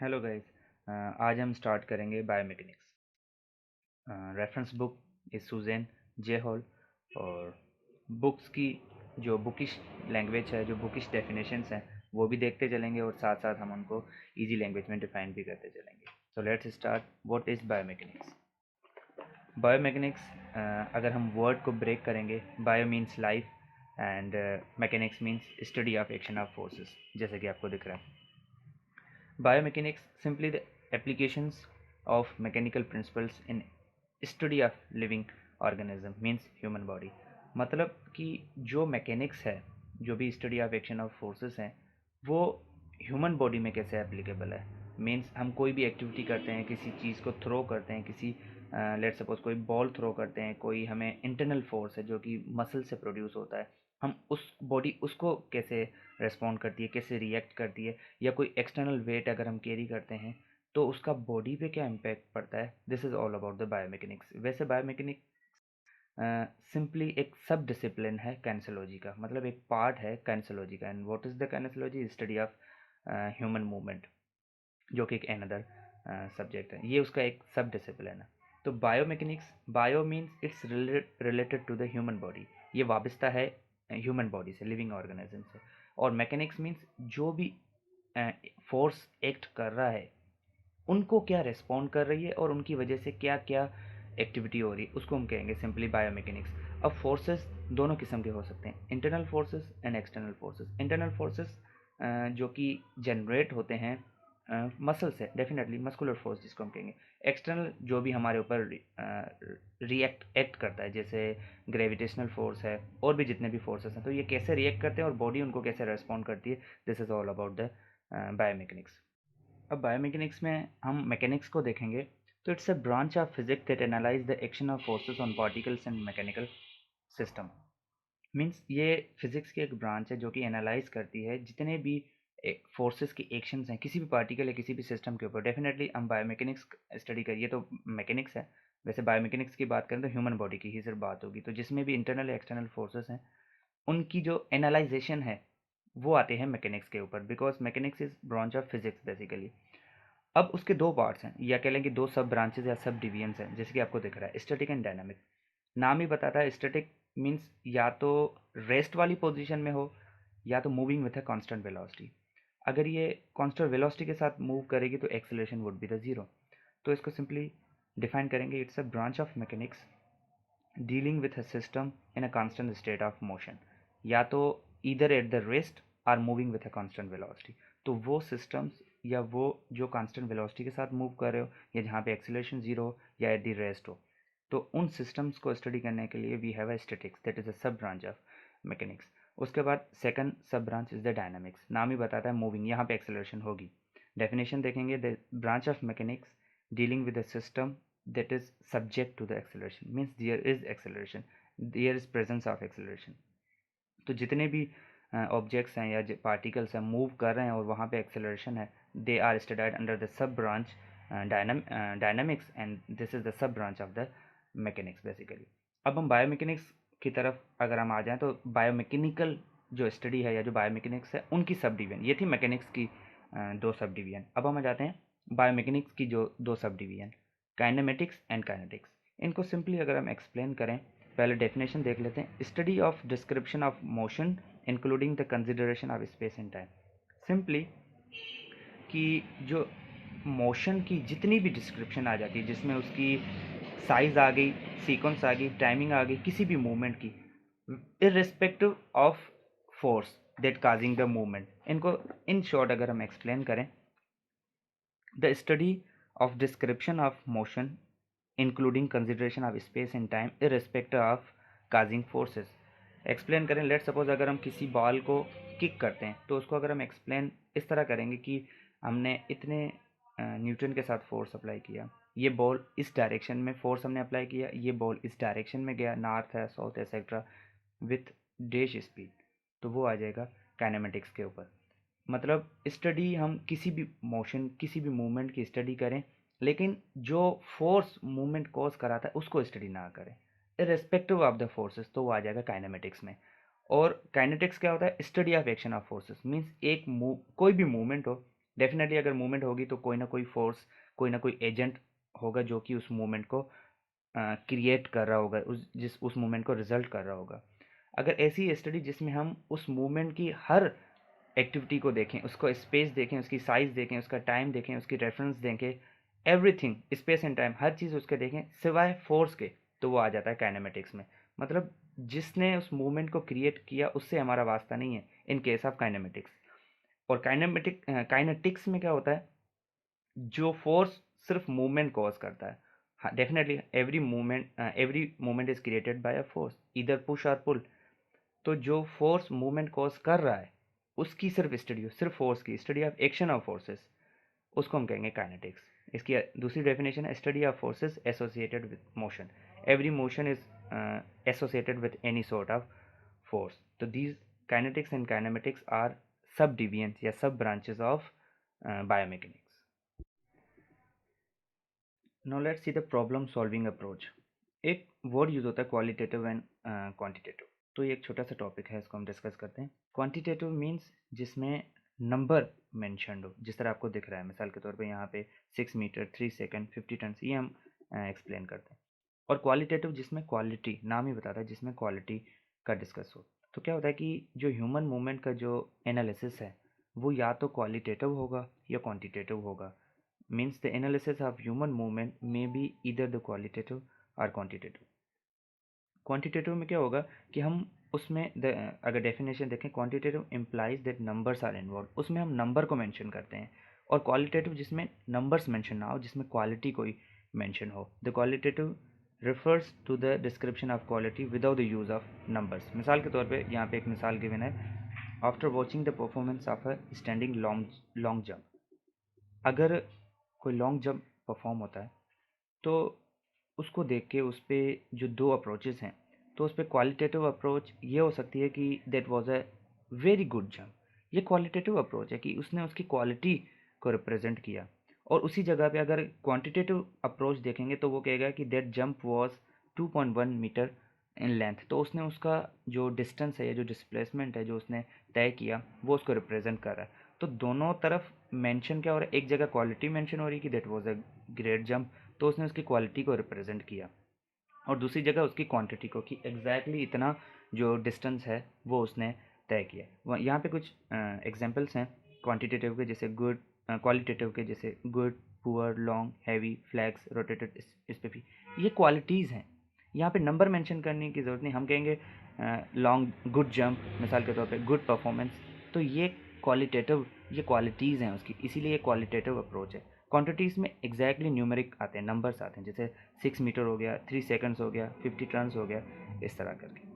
Hello guys. आज हम start करेंगे biomechanics. Reference book is Susan J Hall. और बुक्स की जो बुकिश लैंग्वेज है, जो बुकिश डेफिनेशंस हैं, वो भी देखते चलेंगे और साथ साथ हम उनको इजी लैंग्वेज में डिफाइन भी करते चलेंगे। So let's start. What is biomechanics? Biomechanics, अगर हम वर्ड को ब्रेक करेंगे, bio means life and mechanics means study of action of forces, जैसे कि आपको दिख रहा है। Biomechanics, simply the applications of mechanical principles in study of living organism means human body। मतलब कि जो मैकेनिक्स है, जो भी study of action of forces हैं, वो ह्यूमन बॉडी में कैसे एप्लीकेबल है। मीन्स हम कोई भी एक्टिविटी करते हैं, किसी चीज़ को थ्रो करते हैं, किसी लेट सपोज कोई बॉल थ्रो करते हैं, कोई हमें इंटरनल फोर्स है जो कि मसल से प्रोड्यूस होता है, हम उस बॉडी उसको कैसे रेस्पॉन्ड करती है, कैसे रिएक्ट करती है, या कोई एक्सटर्नल वेट अगर हम कैरी करते हैं तो उसका बॉडी पे क्या इम्पैक्ट पड़ता है। This is all about the biomechanics. वैसे बायोमेकेनिक सिंपली एक सब डिसिप्लिन है कैंसोलॉजी का, मतलब एक पार्ट है कैंसोलॉजी का। And what is the kinesiology? Study of human movement, जो कि एक अनदर सब्जेक्ट है। ये उसका एक सब डिसिप्लिन है। तो biomechanics, bio means it's related to the human body, ये वाबस्ता है ह्यूमन बॉडी से, लिविंग ऑर्गेनिज्म से। और मैकेनिक्स मीन्स जो भी फोर्स एक्ट कर रहा है, उनको क्या रिस्पॉन्ड कर रही है और उनकी वजह से क्या क्या एक्टिविटी हो रही है, उसको हम कहेंगे सिंपली बायोमेकेनिक्स। अब फोर्सेस दोनों किस्म के हो सकते हैं, internal forces and external forces. Internal forces जो कि जनरेट होते हैं मसल से, डेफिनेटली मस्कुलर फोर्स जिसको हम कहेंगे। एक्सटर्नल जो भी हमारे ऊपर रिएक्ट एक्ट करता है, जैसे ग्रेविटेशनल फोर्स है और भी जितने भी फोर्सेस हैं, तो ये कैसे रिएक्ट करते हैं और बॉडी उनको कैसे रेस्पॉन्ड करती है। This is all about the biomechanics. अब बायोमेकेनिक्स में हम मैकेनिक्स को देखेंगे तो it's a branch of physics that analyse the action of forces on particles and mechanical system. Means ये फिजिक्स की एक ब्रांच है जो कि एनालाइज करती है जितने भी फोर्सेस की एक्शंस हैं किसी भी पार्टिकल या किसी भी सिस्टम के ऊपर। डेफिनेटली हम बायोमेकेनिक्स स्टडी करिए तो मैकेनिक्स है। वैसे बायोमेकेनिक्स की बात करें तो ह्यूमन बॉडी की ही सिर्फ बात होगी, तो जिसमें भी इंटरनल या एक्सटर्नल फोर्सेस हैं उनकी जो एनालाइजेशन है वो आते हैं मैकेनिक्स के ऊपर, because mechanics is branch of physics basically. अब उसके दो पार्ट्स हैं, या कह लें कि दो सब ब्रांचेज या सब डिवीजन्स हैं, जैसे कि आपको दिख रहा है स्टैटिक एंड डायनामिक। नाम ही बताता है, स्टैटिक मीन्स या तो रेस्ट वाली पोजीशन में हो या तो moving with a constant velocity. अगर ये कांस्टेंट वेलोसिटी के साथ मूव करेगी तो acceleration would be the zero. तो इसको सिंपली डिफाइन करेंगे, it's a branch of mechanics dealing with a system in a constant state of motion, या तो either at the rest or moving with a constant velocity. तो वो systems या वो जो कांस्टेंट वेलोसिटी के साथ मूव कर रहे हो, या जहाँ पे एक्सेलरेशन जीरो हो या एट द रेस्ट हो, तो उन सिस्टम्स को स्टडी करने के लिए we have a statics, that is a sub branch of mechanics. उसके बाद सेकंड सब ब्रांच इज द डायनामिक्स। नाम ही बताता है मूविंग, यहाँ पे एक्सेलरेशन होगी। डेफिनेशन देखेंगे, the branch of mechanics dealing with a system that is subject to the acceleration, means there is acceleration, there is presence of acceleration। तो जितने भी ऑब्जेक्ट्स हैं या पार्टिकल्स हैं मूव कर रहे हैं और वहाँ पे एक्सेलरेशन है, they are studied under the sub branch dynamics, and this is the sub branch of the mechanics basically. अब हम बायोमेकेनिक्स की तरफ अगर हम आ जाएं तो बायोमेकेनिकल जो स्टडी है या जो बायोमेकेनिक्स है उनकी सब डिवीजन, ये थी मैकेनिक्स की दो सब डिवीजन। अब हम आ जाते हैं बायोमेकेनिक्स की जो दो sub division, kinematics and kinetics. इनको सिंपली अगर हम एक्सप्लेन करें, पहले डेफिनेशन देख लेते हैं। Study of description of motion including the consideration of space and time. Simply कि जो मोशन की जितनी भी डिस्क्रिप्शन आ जाती है, जिसमें उसकी साइज आ गई, सीक्वेंस आ गई, टाइमिंग आ गई किसी भी मूवमेंट की, irrespective of force that causing the movement, इनको इन शॉर्ट अगर हम एक्सप्लेन करें, the study of description of motion including consideration of space and time irrespective of causing forces. Explain करें, लेट सपोज अगर हम किसी बॉल को किक करते हैं तो उसको अगर हम एक्सप्लेन इस तरह करेंगे कि हमने इतने न्यूटन के साथ फोर्स अप्लाई किया, ये बॉल इस डायरेक्शन में फोर्स हमने अप्लाई किया, ये बॉल इस डायरेक्शन में गया, नॉर्थ है, south etcetera, with dash speed, तो वो आ जाएगा काइनेमेटिक्स के ऊपर। मतलब स्टडी हम किसी भी मोशन किसी भी मूवमेंट की स्टडी करें, लेकिन जो फोर्स मूवमेंट कॉज कराता है उसको स्टडी ना करें, इररिस्पेक्टिव ऑफ द फोर्सेस, तो वो आ जाएगा काइनेमेटिक्स में। और काइनेटिक्स क्या होता है? Study of action of forces. Means एक मूव कोई भी मूवमेंट हो, डेफिनेटली अगर मूवमेंट होगी तो कोई ना कोई फोर्स, कोई ना कोई एजेंट होगा जो कि उस मूवमेंट को क्रिएट कर रहा होगा, उस मूवमेंट को रिजल्ट कर रहा होगा। अगर ऐसी स्टडी जिसमें हम उस मूवमेंट की हर एक्टिविटी को देखें, उसको स्पेस देखें, उसकी साइज़ देखें, उसका टाइम देखें, उसकी रेफरेंस देखें, एवरीथिंग स्पेस एंड टाइम हर चीज़ उसके देखें सिवाय फोर्स के, तो वो आ जाता है काइनेमेटिक्स में। मतलब जिसने उस मूवमेंट को क्रिएट किया उससे हमारा वास्ता नहीं है इन केस ऑफ काइनेमेटिक्स। और काइनेटिक्स में क्या होता है, जो फोर्स सिर्फ मूवमेंट कॉज करता है। हाँ definitely every movement is created by a force, इधर पुश और पुल। तो जो फोर्स मूवमेंट कॉज कर रहा है उसकी सिर्फ स्टडी हो, सिर्फ फोर्स की study of action of forces, उसको हम कहेंगे काइनेटिक्स। इसकी दूसरी डेफिनेशन है study of forces associated with motion. Every motion is associated with any sort of force. So these kinetics and kinematics are subdivisions या sub branches of biomechanics. Now let's see the problem solving approach. एक word use होता है qualitative and quantitative. तो ये एक छोटा सा topic है, इसको हम डिस्कस करते हैं। क्वांटिटेटिव मीन्स जिसमें नंबर मेंशन्ड हो, जिस तरह आपको दिख रहा है मिसाल के तौर पे यहाँ पे 6 मीटर 3 सेकंड 50 टन, ये हम एक्सप्लेन करते हैं। और क्वालिटेटिव जिसमें क्वालिटी, नाम ही बताता है, जिसमें क्वालिटी का डिस्कस हो। तो क्या होता है कि जो ह्यूमन मूवमेंट का जो एनालिसिस है वो या तो क्वालिटेटिव होगा या क्वांटिटेटिव होगा। Means the analysis of human movement may be either the qualitative और क्वांटिटेटिव। क्वांटिटेटिव में क्या होगा कि हम उसमें अगर डेफिनेशन देखें, quantitative implies that numbers are involve, उसमें हम नंबर को मेंशन करते हैं। और क्वालिटेटिव जिसमें नंबर्स मेंशन ना हो, जिसमें क्वालिटी कोई मेंशन हो। The qualitative refers to the description of quality without the use of numbers. मिसाल के तौर पे यहाँ पे एक मिसाल गिवन है, after watching the performance of a standing long jump. अगर कोई लॉन्ग जंप परफॉर्म होता है तो उसको देख के उस पर जो दो अप्रोचेस हैं, तो उस पर क्वालिटेटिव अप्रोच ये हो सकती है कि that was a very good jump. ये क्वालिटेटिव अप्रोच है कि उसने उसकी क्वालिटी को रिप्रेजेंट किया। और उसी जगह पे अगर क्वांटिटेटिव अप्रोच देखेंगे तो वो कहेगा कि that jump was 2.1 metre in length. तो उसने उसका जो डिस्टेंस है या जो डिस्प्लेसमेंट है जो उसने तय किया वो उसको रिप्रेजेंट कर रहा है। तो दोनों तरफ मेंशन क्या हो रहा है, एक जगह क्वालिटी मेंशन हो रही है कि that was a great jump, तो उसने उसकी क्वालिटी को रिप्रेजेंट किया। और दूसरी जगह उसकी क्वांटिटी को, कि एग्जैक्टली इतना जो डिस्टेंस है वो उसने तय किया। यहाँ पे कुछ एग्जांपल्स हैं क्वांटिटेटिव के, जैसे गुड, क्वालिटेटिव के जैसे good, poor, long, heavy, flex, rotated, spiffy. ये क्वालिटीज़ हैं, यहाँ पे नंबर मेंशन करने की ज़रूरत नहीं। हम कहेंगे लॉन्ग गुड जंप मिसाल के तौर पे, गुड परफॉर्मेंस। तो ये क्वालिटेटिव, ये क्वालिटीज़ हैं उसकी, इसीलिए ये क्वालिटेटिव अप्रोच है। क्वांटिटीज़ में एग्जैक्टली न्यूमेरिक आते हैं, नंबर्स आते हैं, जैसे 6 मीटर हो गया, 3 सेकंड्स हो गया, 50 टन्स हो गया, इस तरह करके।